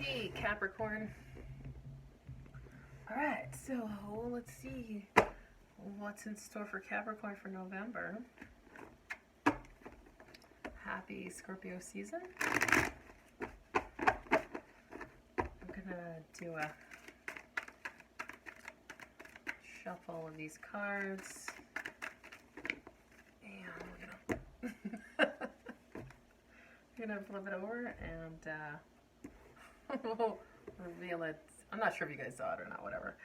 Hey, Capricorn. Alright, so let's see what's in store for Capricorn for November. Happy Scorpio season. I'm gonna do a shuffle of these cards. And we're gonna flip it over and we'll reveal it. I'm not sure if you guys saw it or not, whatever.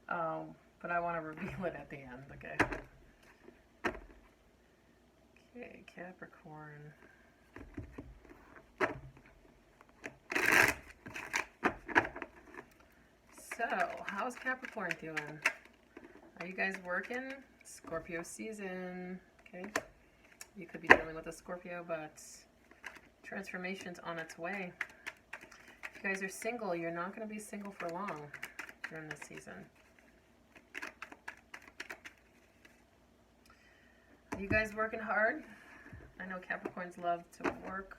But I want to reveal it at the end, okay? Okay, Capricorn. So, how's Capricorn doing? Are you guys working? Scorpio season, okay? You could be dealing with a Scorpio, but transformation's on its way. If you guys are single, you're not going to be single for long during this season. Are you guys working hard? I know Capricorns love to work.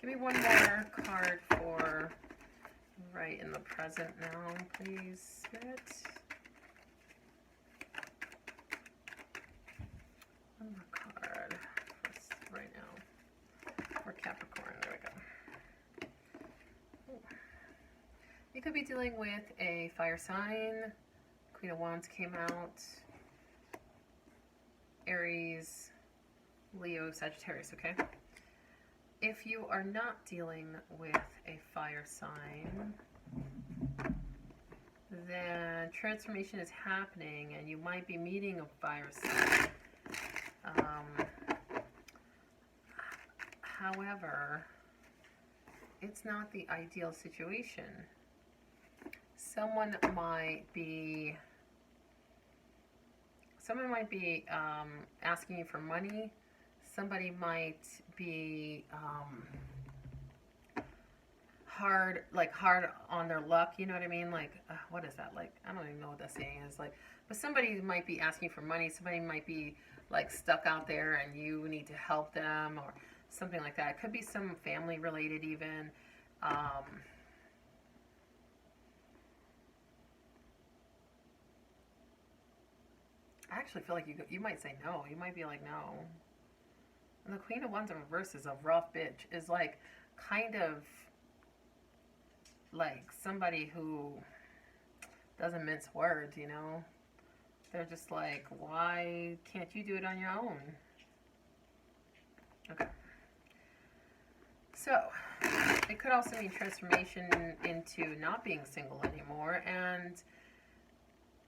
Give me one more card for right in the present now, please, Spirit. One more card for right now for Capricorn. There we go. Ooh. You could be dealing with a fire sign. Queen of Wands came out. Aries, Leo, Sagittarius, okay? If you are not dealing with a fire sign, then transformation is happening and you might be meeting a fire sign. However, it's not the ideal situation. Someone might be asking you for money. Somebody might be hard on their luck. You know what I mean? Like, what is that? Like, I don't even know what that saying is. Like, but somebody might be asking for money. Somebody might be like stuck out there, and you need to help them or something like that. It could be some family related even. I actually feel like you might say no. You might be like, no. And the Queen of Wands in reverse is a rough bitch. Is like kind of like somebody who doesn't mince words, you know? They're just like, why can't you do it on your own? Okay. So, it could also mean transformation into not being single anymore, and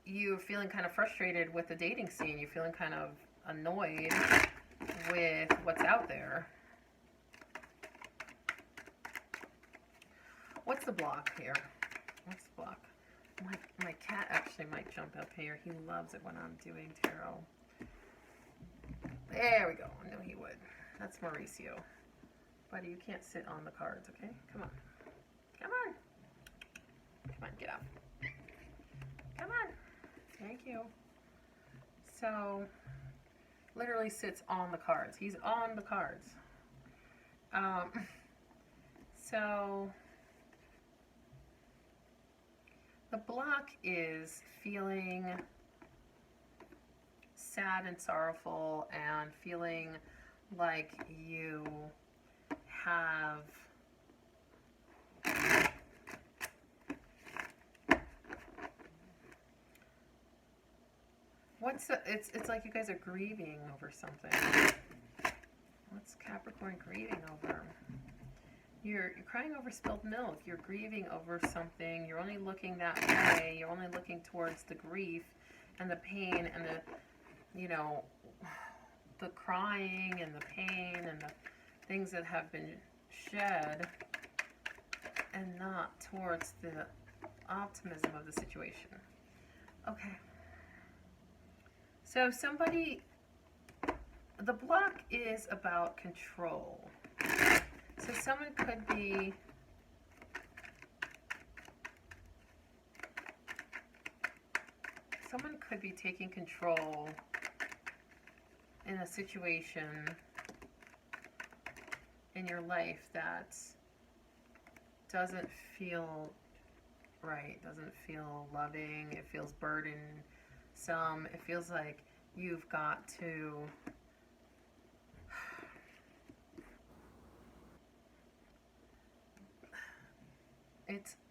you're feeling kind of frustrated with the dating scene. You're feeling kind of annoyed with what's out there. What's the block here? What's the block? My cat actually might jump up here. He loves it when I'm doing tarot. There we go. I knew he would. That's Mauricio. Buddy, you can't sit on the cards, okay? Come on. Come on. Come on, get up. Come on. Thank you. So, literally sits on the cards. He's on the cards. So, the block is feeling sad and sorrowful and feeling like you have it's like you guys are grieving over something. What's Capricorn grieving over? You're crying over spilled milk. You're grieving over something. You're only looking that way. You're only looking towards the grief and the pain and the, you know, the crying and the pain and the things that have been shed, and not towards the optimism of the situation. Okay. So the block is about control. So someone could be taking control in a situation in your life that doesn't feel right, doesn't feel loving, it feels burdensome, it feels like you've got to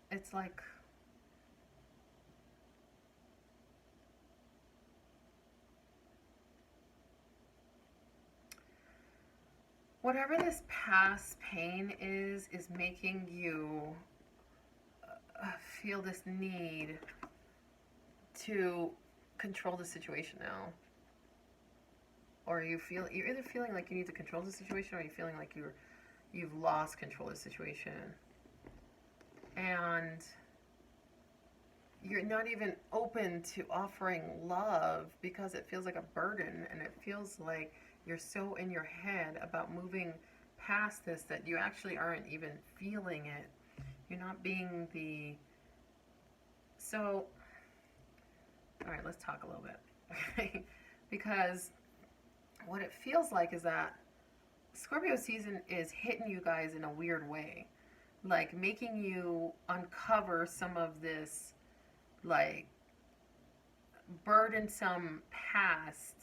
it's like whatever this past pain is making you feel this need to control the situation now. Or you're either feeling like you need to control the situation, or you're feeling like you've lost control of the situation. And you're not even open to offering love because it feels like a burden, and it feels like you're so in your head about moving past this that you actually aren't even feeling it. You're not being the... So, all right, let's talk a little bit. Because what it feels like is that Scorpio season is hitting you guys in a weird way. Like making you uncover some of this like burdensome past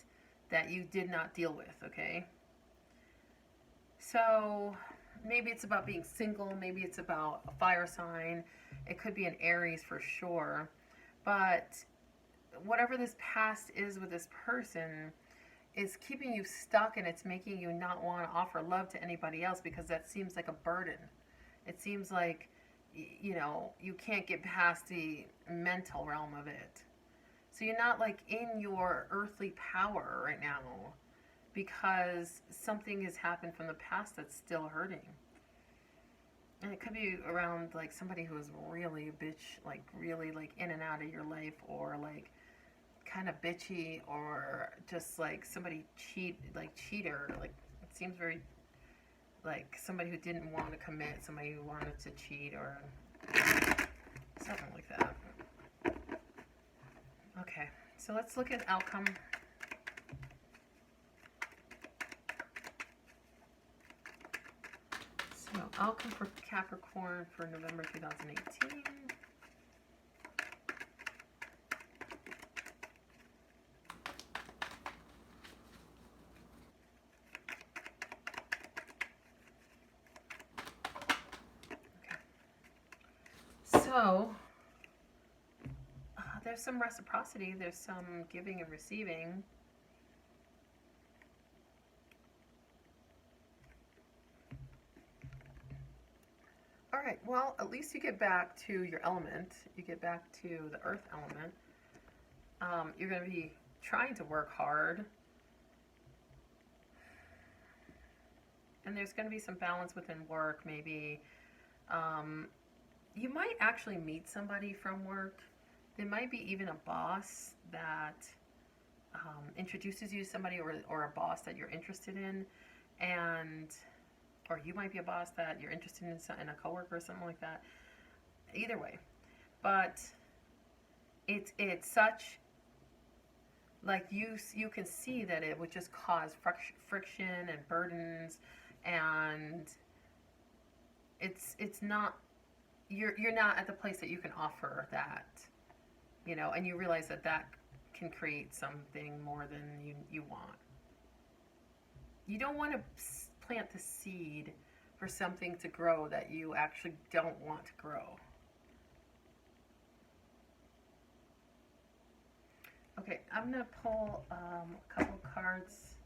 that you did not deal with, okay? So maybe it's about being single, maybe it's about a fire sign, it could be an Aries for sure, but whatever this past is with this person is keeping you stuck, and it's making you not want to offer love to anybody else because that seems like a burden. It seems like, you know, you can't get past the mental realm of it. So you're not like in your earthly power right now because something has happened from the past that's still hurting. And it could be around like somebody who is really a bitch, like really like in and out of your life, or like kind of bitchy, or just like somebody cheater. Like it seems very like somebody who didn't want to commit, somebody who wanted to cheat, or something like that. Okay, so let's look at outcome. So outcome for Capricorn for November 2018. So, there's some reciprocity, there's some giving and receiving. All right, well, at least you get back to your element. You get back to the earth element. You're going to be trying to work hard. And there's going to be some balance within work, maybe. You might actually meet somebody from work. There might be even a boss that introduces you to somebody, or a boss that you're interested in, or you might be a boss that you're interested in a coworker or something like that. Either way, but it's such like you can see that it would just cause friction and burdens, and it's not. You're not at the place that you can offer that, you know, and you realize that can create something more than you want. You don't want to plant the seed for something to grow that you actually don't want to grow. Okay, I'm going to pull a couple cards,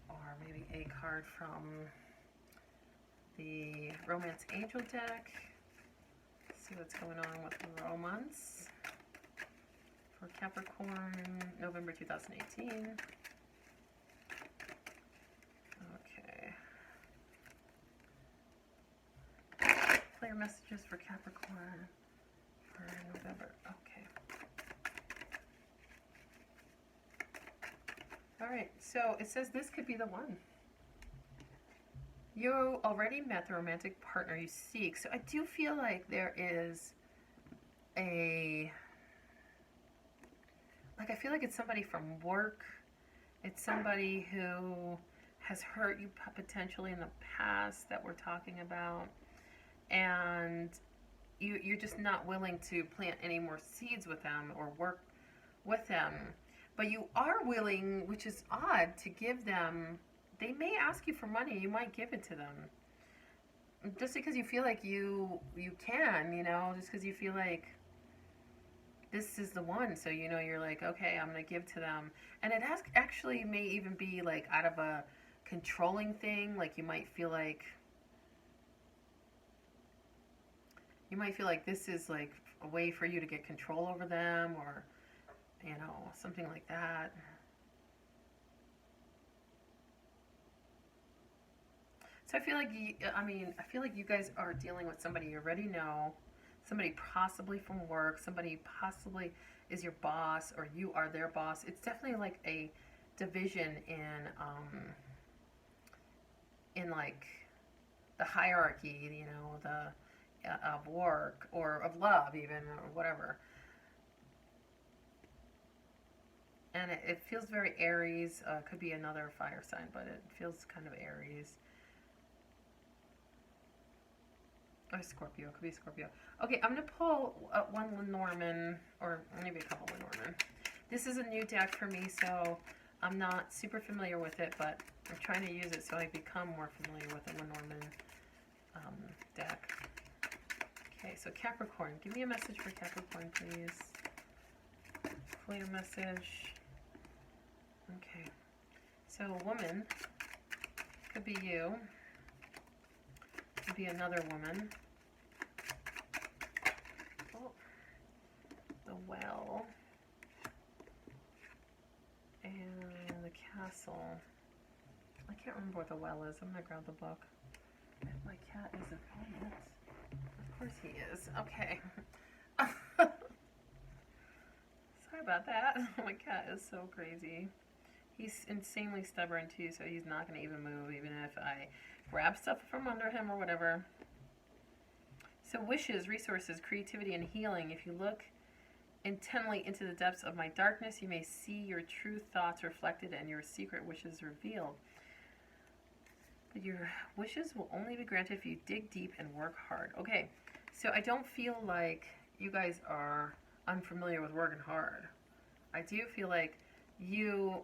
or maybe a card from the Romance Angel deck. See what's going on with romance for Capricorn, November 2018. Okay. Clear messages for Capricorn for November. Okay. Alright, so it says this could be the one. You already met the romantic partner you seek. So I do feel like there is I feel like it's somebody from work. It's somebody who has hurt you potentially in the past that we're talking about. and you're just not willing to plant any more seeds with them or work with them. But you are willing, which is odd, to give them. They may ask you for money. You might give it to them just because you feel like you can, just because you feel like this is the one. So you're like, okay, I'm gonna give to them, and it has actually may even be like out of a controlling thing. Like you might feel like this is like a way for you to get control over them, or something like that. So I feel like you guys are dealing with somebody you already know, somebody possibly from work, somebody possibly is your boss or you are their boss. It's definitely like a division in like the hierarchy, the of work or of love even or whatever. And it feels very Aries. Could be another fire sign, but it feels kind of Aries. Or Scorpio. It could be Scorpio. Okay, I'm going to pull one Lenormand, or maybe a couple Lenormand. This is a new deck for me, so I'm not super familiar with it, but I'm trying to use it so I become more familiar with the Lenormand deck. Okay, so Capricorn. Give me a message for Capricorn, please. Clear message. Okay. So a woman. Could be you. Could be another woman. Oh. The well. And the castle. I can't remember what the well is. I'm going to grab the book. If my cat isn't on it. Of course he is. Okay. Sorry about that. My cat is so crazy. He's insanely stubborn too, so he's not going to even move, even if I grab stuff from under him or whatever. So wishes, resources, creativity, and healing. If you look intently into the depths of my darkness, you may see your true thoughts reflected and your secret wishes revealed. But your wishes will only be granted if you dig deep and work hard. Okay, so I don't feel like you guys are unfamiliar with working hard. I do feel like you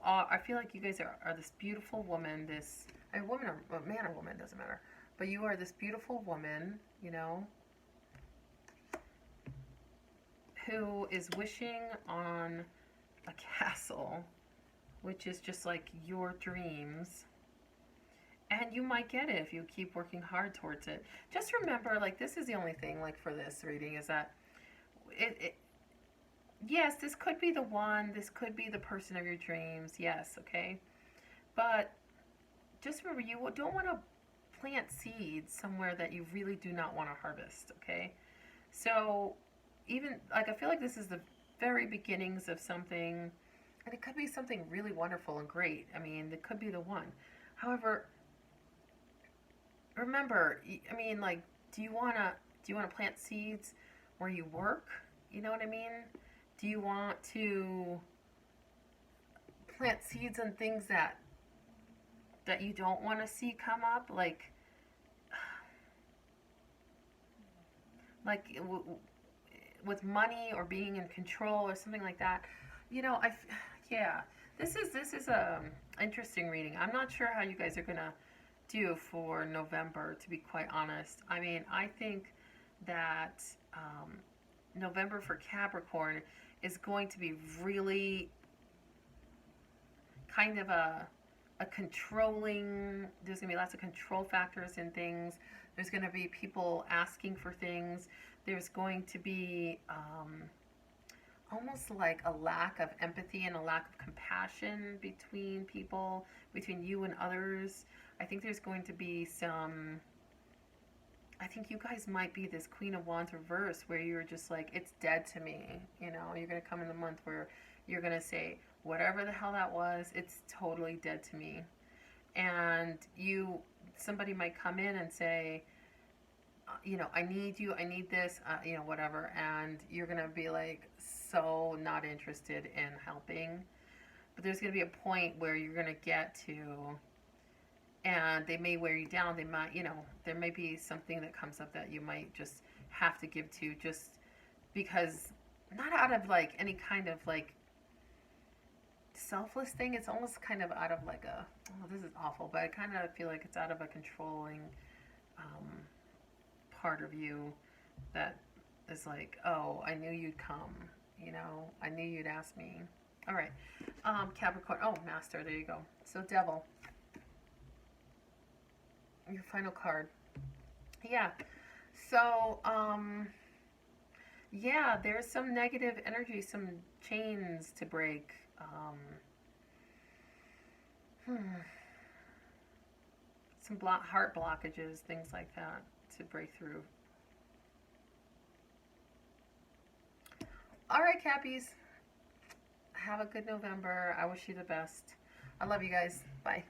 are, I feel like you guys are this beautiful woman, this, a woman or a man or woman, doesn't matter. But you are this beautiful woman, who is wishing on a castle, which is just like your dreams. And you might get it if you keep working hard towards it. Just remember, like, this is the only thing, like, for this reading, is that yes, this could be the one, this could be the person of your dreams, yes, okay? But just remember, you don't want to plant seeds somewhere that you really do not want to harvest, okay? So, even, like, I feel like this is the very beginnings of something, and it could be something really wonderful and great. I mean, it could be the one. However, remember, I mean, like, do you want to plant seeds where you work? You know what I mean? Do you want to plant seeds and things that you don't want to see come up, like with money or being in control or something like that? Yeah, this is a interesting reading. I'm not sure how you guys are gonna do for November, to be quite honest. I mean, I think that November for Capricorn is going to be really kind of a controlling, there's going to be lots of control factors in things. There's going to be people asking for things. There's going to be almost like a lack of empathy and a lack of compassion between people, between you and others. I think there's going to be some, I think you guys might be this Queen of Wands reverse, where you're just like, it's dead to me. You're going to come in the month where you're going to say, whatever the hell that was, it's totally dead to me. And somebody might come in and say, I need you, I need this, whatever. And you're going to be like, so not interested in helping. but there's going to be a point where you're going to get to, and they may wear you down. They might, you know, there may be something that comes up that you might just have to give to, just because, not out of like any kind of like selfless thing. It's almost kind of out of like a, oh, this is awful, but I kind of feel like it's out of a controlling part of you that is like, oh, I knew you'd come, you know, I knew you'd ask me. All right, Capricorn. Oh, Master. There you go. So Devil. Your final card. Yeah. So, yeah, there's some negative energy, some chains to break. Some heart blockages, things like that to break through. All right, Cappies. Have a good November. I wish you the best. I love you guys. Bye.